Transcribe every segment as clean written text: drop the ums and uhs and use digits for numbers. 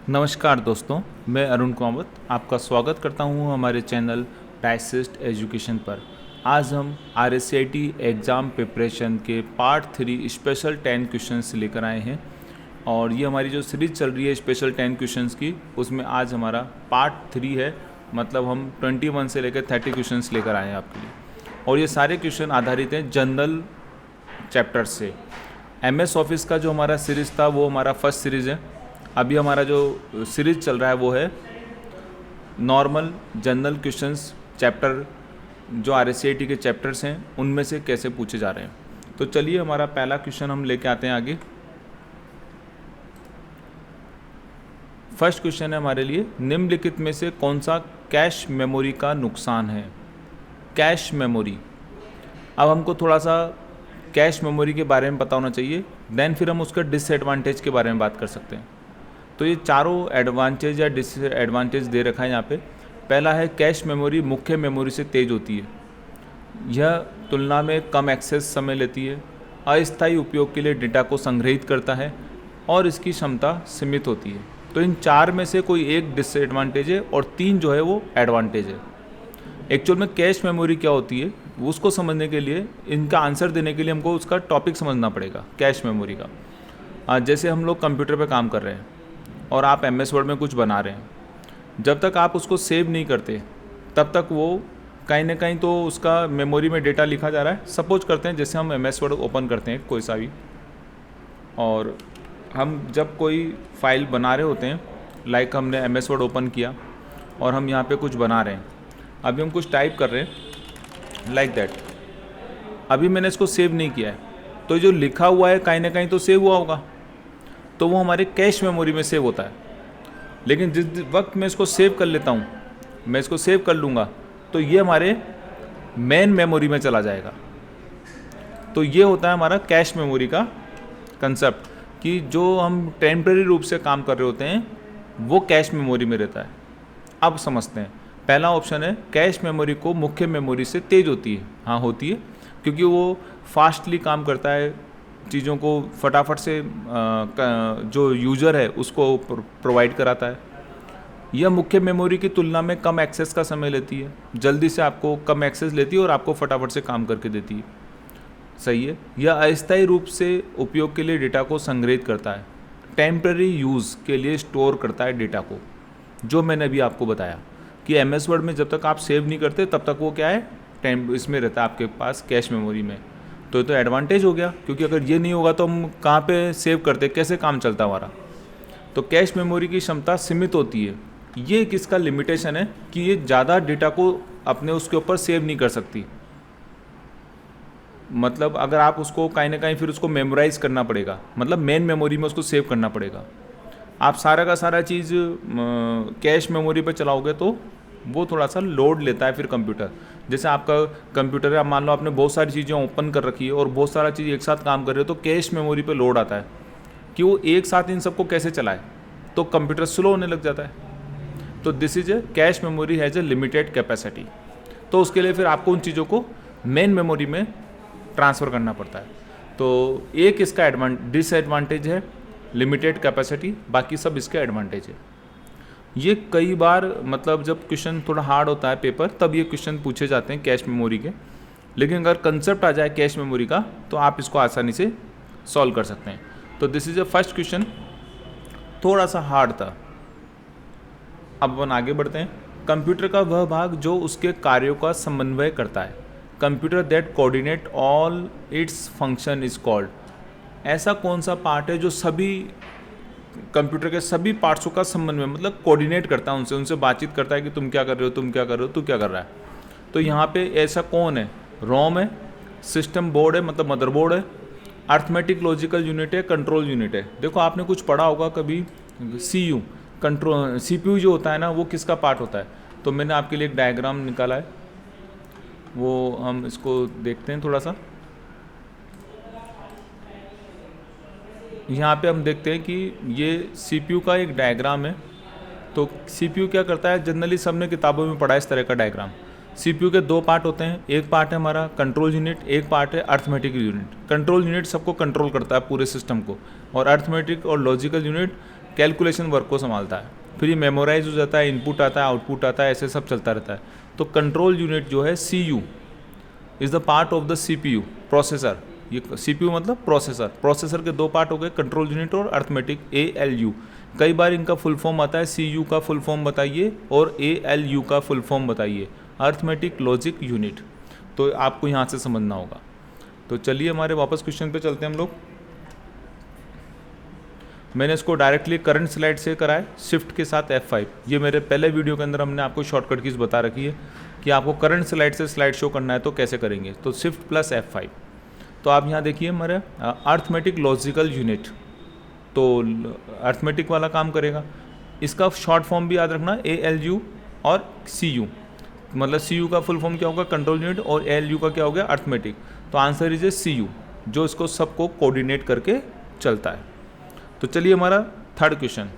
नमस्कार दोस्तों, मैं अरुण कुमावत आपका स्वागत करता हूं हमारे चैनल डाइसिस्ट एजुकेशन पर। आज हम RSCIT एग्ज़ाम प्रिपरेशन के पार्ट 3 स्पेशल 10 क्वेश्चंस लेकर आए हैं और ये हमारी जो सीरीज़ चल रही है स्पेशल 10 क्वेश्चंस की, उसमें आज हमारा पार्ट 3 है। मतलब हम 21 से लेकर 30 क्वेश्चंस लेकर आए हैं आपके लिए और ये सारे क्वेश्चन आधारित हैं जनरल चैप्टर से। MS ऑफिस का जो हमारा सीरीज़ था वो हमारा फर्स्ट सीरीज़ है। अभी हमारा जो सीरीज़ चल रहा है वो है नॉर्मल जनरल क्वेश्चंस चैप्टर, जो RSCIT के चैप्टर्स हैं उनमें से कैसे पूछे जा रहे हैं। तो चलिए हमारा पहला क्वेश्चन हम लेके आते हैं आगे। फर्स्ट क्वेश्चन है हमारे लिए, निम्नलिखित में से कौन सा कैश मेमोरी का नुकसान है। कैश मेमोरी, अब हमको थोड़ा सा कैश मेमोरी के बारे में पता होना चाहिए, देन फिर हम उसका डिसएडवांटेज के बारे में बात कर सकते हैं। तो ये चारों एडवांटेज या डिसएडवांटेज दे रखा है यहाँ पे। पहला है कैश मेमोरी मुख्य मेमोरी से तेज़ होती है, यह तुलना में कम एक्सेस समय लेती है, अस्थायी उपयोग के लिए डेटा को संग्रहित करता है और इसकी क्षमता सीमित होती है। तो इन चार में से कोई एक डिसएडवांटेज है और 3 जो है वो एडवांटेज है। एक्चुअल में कैश मेमोरी क्या होती है उसको समझने के लिए, इनका आंसर देने के लिए हमको उसका टॉपिक समझना पड़ेगा कैश मेमोरी का। जैसे हम लोग कंप्यूटर पे काम कर रहे हैं और आप MS वर्ड में कुछ बना रहे हैं, जब तक आप उसको सेव नहीं करते तब तक वो कहीं ना कहीं तो उसका मेमोरी में डेटा लिखा जा रहा है। सपोज करते हैं जैसे हम MS वर्ड ओपन करते हैं कोई सा भी, और हम जब कोई फाइल बना रहे होते हैं, लाइक हमने MS वर्ड ओपन किया और हम यहाँ पे कुछ बना रहे हैं, अभी हम कुछ टाइप कर रहे हैं लाइक दैट, अभी मैंने इसको सेव नहीं किया है, तो जो लिखा हुआ है कहीं ना कहीं तो सेव हुआ होगा, तो वो हमारे कैश मेमोरी में सेव होता है। लेकिन जिस वक्त मैं इसको सेव कर लेता हूँ, मैं इसको सेव कर लूँगा तो ये हमारे मेन मेमोरी में चला जाएगा। तो ये होता है हमारा कैश मेमोरी का कंसेप्ट, कि जो हम टेम्परेरी रूप से काम कर रहे होते हैं वो कैश मेमोरी में रहता है। अब समझते हैं, पहला ऑप्शन है कैश मेमोरी को मुख्य मेमोरी से तेज़ होती है। हाँ होती है, क्योंकि वो फास्टली काम करता है, चीज़ों को फटाफट से जो यूज़र है उसको प्रोवाइड कराता है। यह मुख्य मेमोरी की तुलना में कम एक्सेस का समय लेती है, जल्दी से आपको कम एक्सेस लेती है और आपको फटाफट से काम करके देती है। सही है। यह अस्थायी रूप से उपयोग के लिए डेटा को संग्रहित करता है, टेम्पररी यूज़ के लिए स्टोर करता है डेटा को, जो मैंने अभी आपको बताया कि MS वर्ड में जब तक आप सेव नहीं करते तब तक वो क्या है इसमें रहता है आपके पास कैश मेमोरी में। तो ये तो एडवांटेज हो गया, क्योंकि अगर ये नहीं होगा तो हम कहाँ पे सेव करते, कैसे काम चलता हमारा। तो कैश मेमोरी की क्षमता सीमित होती है, ये किसका लिमिटेशन है कि ये ज़्यादा डेटा को अपने उसके ऊपर सेव नहीं कर सकती। मतलब अगर आप उसको कहीं ना कहीं फिर उसको मेमोराइज़ करना पड़ेगा, मतलब मेन मेमोरी में उसको सेव करना पड़ेगा। आप सारा का सारा चीज़ कैश मेमोरी पे चलाओगे तो वो थोड़ा सा लोड लेता है फिर कंप्यूटर। जैसे आपका कंप्यूटर है, आप मान लो आपने बहुत सारी चीज़ें ओपन कर रखी है और बहुत सारा चीज़ एक साथ काम कर रहे हो, तो कैश मेमोरी पे लोड आता है कि वो एक साथ इन सबको कैसे चलाए, तो कंप्यूटर स्लो होने लग जाता है। तो this is a cache memory has a limited capacity. तो उसके लिए फिर आपको उन चीज़ों को मेन मेमोरी में ट्रांसफ़र करना पड़ता है। तो एक इसका डिसएडवांटेज है लिमिटेड कैपेसिटी, बाकी सब इसके एडवांटेज है। ये कई बार मतलब जब क्वेश्चन थोड़ा हार्ड होता है पेपर, तब ये क्वेश्चन पूछे जाते हैं कैश मेमोरी के। लेकिन अगर कंसेप्ट आ जाए कैश मेमोरी का तो आप इसको आसानी से सॉल्व कर सकते हैं। तो this is a first question, थोड़ा सा हार्ड था। अब अपन आगे बढ़ते हैं। कंप्यूटर का वह भाग जो उसके कार्यों का समन्वय करता है, computer that coordinate all its function is called. ऐसा कौन सा पार्ट है जो सभी कंप्यूटर के सभी पार्ट्सों का समन्वय, मतलब कोऑर्डिनेट करता है, उनसे बातचीत करता है कि तुम क्या कर रहे हो, तुम क्या कर रहे हो, तू क्या कर रहा है। तो यहाँ पे ऐसा कौन है, रोम है, सिस्टम बोर्ड है मतलब मदरबोर्ड है, अर्थमेटिक लॉजिकल यूनिट है, कंट्रोल यूनिट है। देखो आपने कुछ पढ़ा होगा कभी CU कंट्रोल, CPU जो होता है ना वो किसका पार्ट होता है। तो मैंने आपके लिए एक डायग्राम निकाला है, वो हम इसको देखते हैं थोड़ा सा। यहाँ पे हम देखते हैं कि ये CPU का एक डायग्राम है। तो CPU क्या करता है, जनरली सबने किताबों में पढ़ा है इस तरह का डायग्राम। CPU के 2 पार्ट होते हैं, एक पार्ट है हमारा कंट्रोल यूनिट, एक पार्ट है अर्थमेटिक यूनिट। कंट्रोल यूनिट सबको कंट्रोल करता है पूरे सिस्टम को, और अर्थमेटिक और लॉजिकल यूनिट कैलकुलेशन वर्क को संभालता है। फिर ये मेमोराइज हो जाता है, इनपुट आता है, आउटपुट आता है, ऐसे सब चलता रहता है। तो कंट्रोल यूनिट जो है CU is the part of the CPU processor. ये CPU मतलब प्रोसेसर। प्रोसेसर के दो पार्ट हो गए, कंट्रोल यूनिट और अर्थमेटिक ALU। कई बार इनका फुल फॉर्म आता है, CU का फुल फॉर्म बताइए और ALU का फुल फॉर्म बताइए, अर्थमेटिक लॉजिक यूनिट। तो आपको यहाँ से समझना होगा। तो चलिए हमारे वापस क्वेश्चन पे चलते हैं हम लोग। मैंने इसको डायरेक्टली करंट स्लाइड से कराया शिफ्ट के साथ F5। ये मेरे पहले वीडियो के अंदर हमने आपको शॉर्टकट कीज बता रखी है कि आपको करंट स्लाइड से स्लाइड शो करना है तो कैसे करेंगे। तो शिफ्ट प्लस F5। तो आप यहाँ देखिए हमारे अर्थमेटिक लॉजिकल यूनिट, तो अर्थमेटिक वाला काम करेगा। इसका शॉर्ट फॉर्म भी याद रखना, ALU और CU। मतलब CU का फुल फॉर्म क्या होगा, कंट्रोल यूनिट, और ALU का क्या हो गया, अर्थमेटिक। तो आंसर इज CU, जो इसको सबको कोऑर्डिनेट करके चलता है। तो चलिए हमारा थर्ड क्वेश्चन।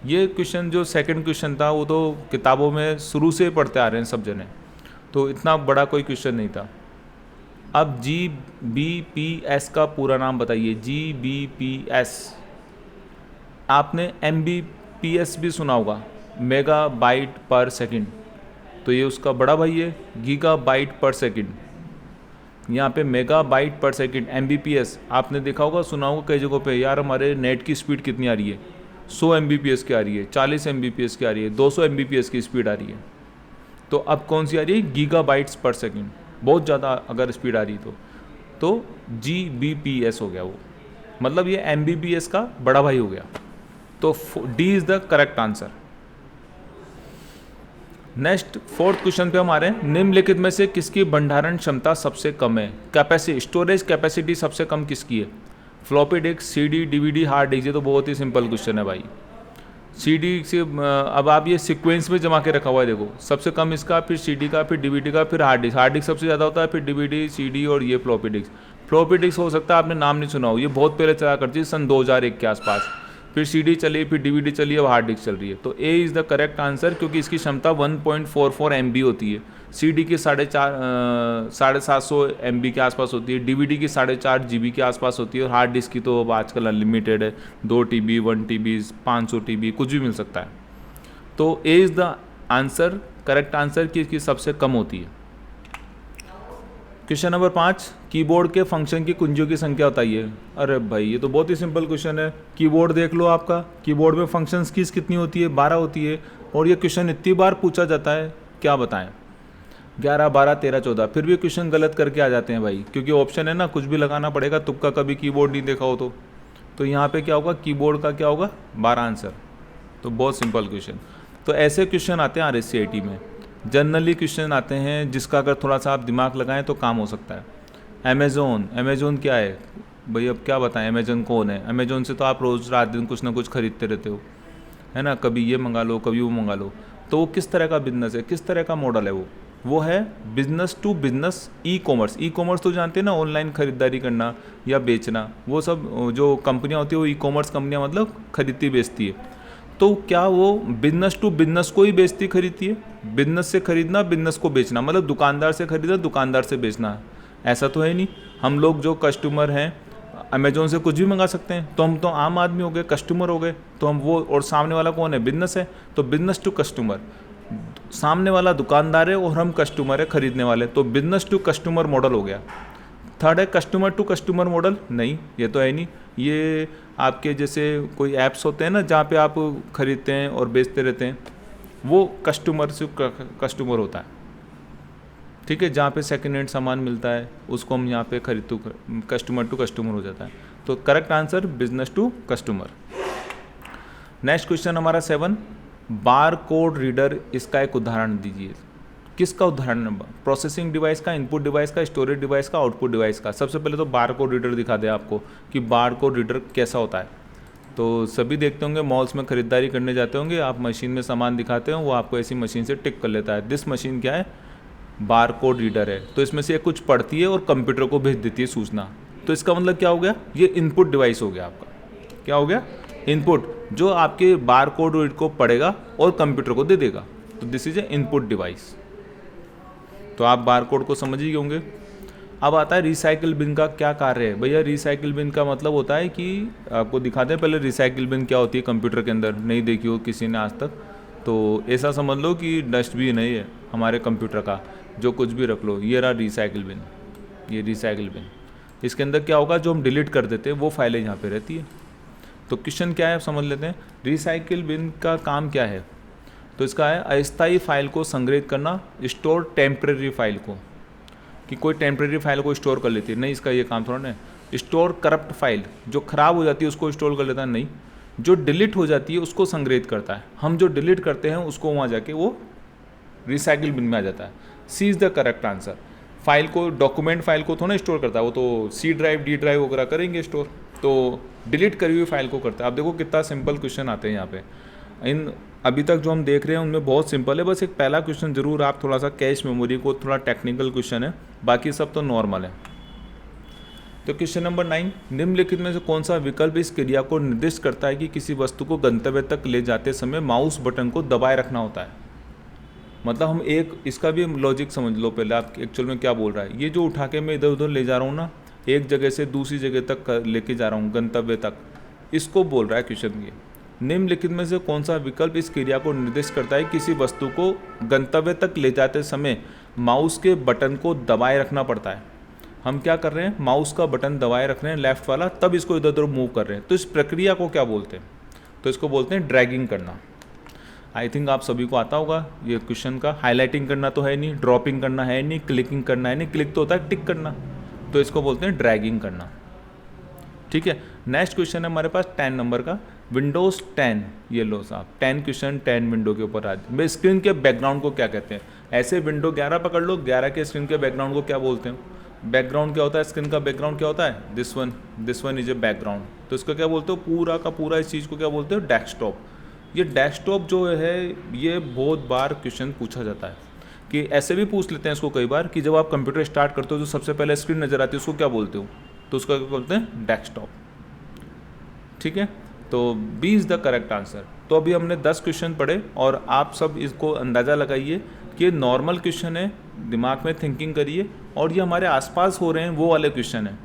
ये क्वेश्चन जो सेकंड क्वेश्चन था वो तो किताबों में शुरू से पढ़ते आ रहे हैं सब जने, तो इतना बड़ा कोई क्वेश्चन नहीं था। अब GBPS का पूरा नाम बताइए। GBPS आपने MBPS भी सुना होगा, मेगा बाइट पर सेकंड। तो ये उसका बड़ा भाई है, गीगा बाइट पर सेकंड। यहाँ पे मेगा बाइट पर सेकंड MBPS आपने देखा होगा, सुना होगा कई जगहों पे, यार हमारे नेट की स्पीड कितनी आ रही है, 100 MBPS की आ रही है, 40 MBPS की आ रही है, 200 MBPS की स्पीड आ रही है। तो अब कौन सी आ रही है, गीगा बाइट्स पर सेकंड। बहुत ज़्यादा अगर स्पीड आ रही तो GBPS हो गया वो, मतलब ये MBPS का बड़ा भाई हो गया। तो D is the correct answer. Next fourth question पे हमारे, निम्नलिखित में से किसकी भंडारण क्षमता सबसे कम है। कैपेसिटी, स्टोरेज कैपेसिटी सबसे कम किसकी है, floppy disk, CD, DVD, hard disk. ये तो बहुत ही सिंपल क्वेश्चन है भाई। CD से अब आप ये सीक्वेंस में जमा के रखा हुआ है, देखो सबसे कम इसका, फिर CD का, फिर DVD का, फिर हार्ड डिस्क। हार्ड डिस्क सबसे ज़्यादा होता है, फिर DVD, CD और ये फ्लॉपी डिस्क। फ्लॉपी डिस्क हो सकता है आपने नाम नहीं सुना हो, ये बहुत पहले चला करती है, सन 2001 के आसपास। फिर CD चली, फिर DVD चली, अब हार्ड डिस्क चल रही है। तो A is the correct answer, क्योंकि इसकी क्षमता 1.44 MB होती है। CD की 750 MB के आसपास होती है, DVD की 4.5 GB के आसपास होती है, और हार्ड डिस्क की तो अब आजकल अनलिमिटेड है, 2 TB, 1 TB, 500 TB, कुछ भी मिल सकता है। तो A is the answer, correct answer की इसकी सबसे कम होती है। क्वेश्चन नंबर 5, कीबोर्ड के फंक्शन की कुंजियों की संख्या बताइए। अरे भाई ये तो बहुत ही सिंपल क्वेश्चन है। कीबोर्ड देख लो आपका, कीबोर्ड में फंक्शंस की कितनी होती है, 12 होती है। और ये क्वेश्चन इतनी बार पूछा जाता है, क्या बताएं, 11, 12, 13, 14, फिर भी क्वेश्चन गलत करके आ जाते हैं भाई, क्योंकि ऑप्शन है ना, कुछ भी लगाना पड़ेगा, तुक्का। कभी कीबोर्ड नहीं देखा हो तो यहाँ पे क्या होगा, कीबोर्ड का क्या होगा, 12 आंसर। तो बहुत सिंपल क्वेश्चन। तो ऐसे क्वेश्चन आते हैं RSCIT में, जनरली क्वेश्चन आते हैं जिसका अगर थोड़ा सा आप दिमाग लगाएं तो काम हो सकता है। अमेज़ोन क्या है भाई, अब क्या बताएं, अमेज़ोन कौन है। अमेज़ोन से तो आप रोज़ रात दिन कुछ ना कुछ खरीदते रहते हो, है ना, कभी ये मंगा लो, कभी वो मंगा लो। तो वो किस तरह का बिजनेस है, किस तरह का मॉडल है वो है business to business e-commerce. E-commerce तो जानते हैं ना, ऑनलाइन खरीदारी करना या बेचना, वो सब जो कंपनियाँ होती है वो ई-कॉमर्स कंपनियाँ मतलब खरीदती बेचती है। तो क्या वो बिजनेस टू बिजनेस को ही बेचती खरीदती है, बिजनेस से खरीदना, बिजनेस को बेचना, मतलब दुकानदार से खरीदना, दुकानदार से बेचना, ऐसा तो है नहीं। हम लोग जो कस्टमर हैं अमेज़ोन से कुछ भी मंगा सकते हैं, तो हम तो आम आदमी हो गए, कस्टमर हो गए, तो हम वो, और सामने वाला कौन है, बिजनेस है। तो बिजनेस टू कस्टमर, सामने वाला दुकानदार है और हम कस्टमर है, खरीदने वाले, तो बिजनेस टू कस्टमर मॉडल हो गया। थर्ड है कस्टमर टू कस्टमर मॉडल, नहीं ये तो है नहीं। ये आपके जैसे कोई ऐप्स होते हैं ना जहाँ पे आप खरीदते हैं और बेचते रहते हैं, वो कस्टमर से कस्टमर होता है, ठीक है। जहाँ पे सेकेंड हैंड सामान मिलता है उसको हम यहाँ पे खरीदते, कस्टमर टू कस्टमर हो जाता है। तो correct answer business to customer. Next question हमारा 7, बार कोड रीडर, इसका एक उदाहरण दीजिए। किसका उदाहरण, प्रोसेसिंग डिवाइस का, इनपुट डिवाइस का, स्टोरेज डिवाइस का, आउटपुट डिवाइस का। सबसे पहले तो बार कोड रीडर दिखा दे आपको कि बार कोड रीडर कैसा होता है। तो सभी देखते होंगे, मॉल्स में खरीदारी करने जाते होंगे, आप मशीन में सामान दिखाते हो, वो आपको ऐसी मशीन से टिक कर लेता है। दिस मशीन क्या है, बार कोड रीडर है। तो इसमें से कुछ पढ़ती है और कंप्यूटर को भेज देती है सूचना। तो इसका मतलब क्या हो गया, ये इनपुट डिवाइस हो गया आपका। क्या हो गया, इनपुट, जो आपके बार कोड रीड को पढ़ेगा और कंप्यूटर को दे देगा। तो this is a input device. तो आप बार कोड को समझ ही होंगे। अब आता है रिसाइकिल बिन का क्या कार्य है। भैया रिसाइकिल बिन का मतलब होता है कि आपको दिखाते हैं पहले रिसाइकिल बिन क्या होती है कंप्यूटर के अंदर, नहीं देखी हो किसी ने आज तक, तो ऐसा समझ लो कि डस्टबिन है ये हमारे कंप्यूटर का, जो कुछ भी रख लो, ये रहा रिसाइकिल बिन, ये रिसाइकिल बिन। इसके अंदर क्या होगा, जो हम डिलीट कर देते हैं वो फाइलें यहाँ पे रहती है। तो क्वेश्चन क्या है समझ लेते हैं, रिसाइकिल बिन का काम क्या है। तो इसका है अस्थायी फाइल को संग्रहित करना, स्टोर टेम्परेरी फाइल को, कि कोई टेम्परेरी फाइल को स्टोर कर लेती है, नहीं इसका ये काम थोड़ा ना है। स्टोर करप्ट फाइल, जो ख़राब हो जाती है उसको स्टोर कर लेता है, नहीं। जो डिलीट हो जाती है उसको संग्रहित करता है, हम जो डिलीट करते हैं उसको वहाँ जाके वो रिसाइकिल बिन में आ जाता है। C is the correct answer. File को, डॉक्यूमेंट फाइल को थोड़ा स्टोर करता है, वो तो सी ड्राइव डी ड्राइव वगैरह करेंगे स्टोर, तो डिलीट करी हुई फाइल को करता है। आप देखो कितना सिंपल क्वेश्चन आते हैं यहाँ पे, इन अभी तक जो हम देख रहे हैं उनमें बहुत सिंपल है। बस एक पहला क्वेश्चन जरूर आप थोड़ा सा कैश मेमोरी को थोड़ा टेक्निकल क्वेश्चन है, बाकी सब तो नॉर्मल है। तो क्वेश्चन नंबर 9, निम्नलिखित में से कौन सा विकल्प इस क्रिया को निर्दिष्ट करता है कि किसी वस्तु को गंतव्य तक ले जाते समय माउस बटन को दबाए रखना होता है। मतलब हम एक, इसका भी लॉजिक समझ लो पहले, आप एक्चुअल में क्या बोल रहा है। ये जो उठा के मैं इधर उधर ले जा रहा हूँ ना, एक जगह से दूसरी जगह तक लेके जा रहा हूँ गंतव्य तक, इसको बोल रहा है क्वेश्चन। ये निम्नलिखित में से कौन सा विकल्प इस क्रिया को निर्दिष्ट करता है किसी वस्तु को गंतव्य तक ले जाते समय माउस के बटन को दबाए रखना पड़ता है। हम क्या कर रहे हैं, माउस का बटन दबाए रख रहे हैं लेफ्ट वाला, तब इसको इधर उधर मूव कर रहे हैं। तो इस प्रक्रिया को क्या बोलते हैं, तो इसको बोलते हैं ड्रैगिंग करना। आई थिंक आप सभी को आता होगा ये क्वेश्चन का। हाईलाइटिंग करना तो है नहीं, ड्रॉपिंग करना है नहीं, क्लिकिंग करना है नहीं, क्लिक तो होता है टिक करना, तो इसको बोलते हैं ड्रैगिंग करना। ठीक है, नेक्स्ट क्वेश्चन है हमारे पास 10 नंबर का, विंडोज़ 10। ये लो साहब 10 क्वेश्चन 10 विंडो के ऊपर आज। भाई स्क्रीन के बैकग्राउंड को क्या कहते हैं, ऐसे विंडो 11 पकड़ लो, 11 के स्क्रीन के बैकग्राउंड को क्या बोलते हैं। बैकग्राउंड क्या होता है, स्क्रीन का बैकग्राउंड क्या होता है, this one is a background. तो इसको क्या बोलते हो, पूरा का पूरा इस चीज़ को क्या बोलते हो, डेस्कटॉप। ये डेस्कटॉप जो है ये बहुत बार क्वेश्चन पूछा जाता है, कि ऐसे भी पूछ लेते हैं इसको कई बार, कि जब आप कंप्यूटर स्टार्ट करते हो जो सबसे पहले स्क्रीन नज़र आती है उसको क्या बोलते हो, तो उसका क्या बोलते हैं, डेस्कटॉप। ठीक है, तो B is the correct answer. तो अभी हमने 10 क्वेश्चन पढ़े और आप सब इसको अंदाज़ा लगाइए कि ये नॉर्मल क्वेश्चन है, दिमाग में थिंकिंग करिए, और ये हमारे आसपास हो रहे हैं वो वाले क्वेश्चन हैं।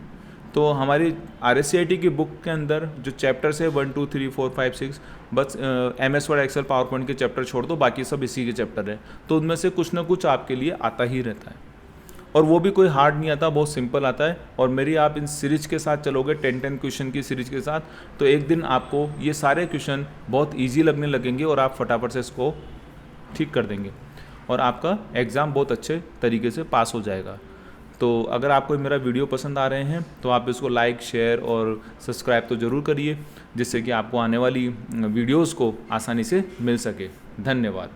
तो हमारी RSCIT की बुक के अंदर जो चैप्टर्स है 1 2 3 4 5 6, बस MS Word Excel PowerPoint के चैप्टर छोड़ दो, बाकी सब इसी के चैप्टर है। तो उनमें से कुछ ना कुछ आपके लिए आता ही रहता है, और वो भी कोई हार्ड नहीं आता, बहुत सिंपल आता है। और मेरी आप इन सीरीज के साथ चलोगे 10 क्वेश्चन की सीरीज के साथ, तो एक दिन आपको ये सारे क्वेश्चन बहुत ईजी लगने लगेंगे और आप फटाफट से इसको ठीक कर देंगे और आपका एग्ज़ाम बहुत अच्छे तरीके से पास हो जाएगा। तो अगर आपको मेरा वीडियो पसंद आ रहे हैं तो आप इसको लाइक, शेयर और सब्सक्राइब तो ज़रूर करिए, जिससे कि आपको आने वाली वीडियोज़ को आसानी से मिल सके। धन्यवाद।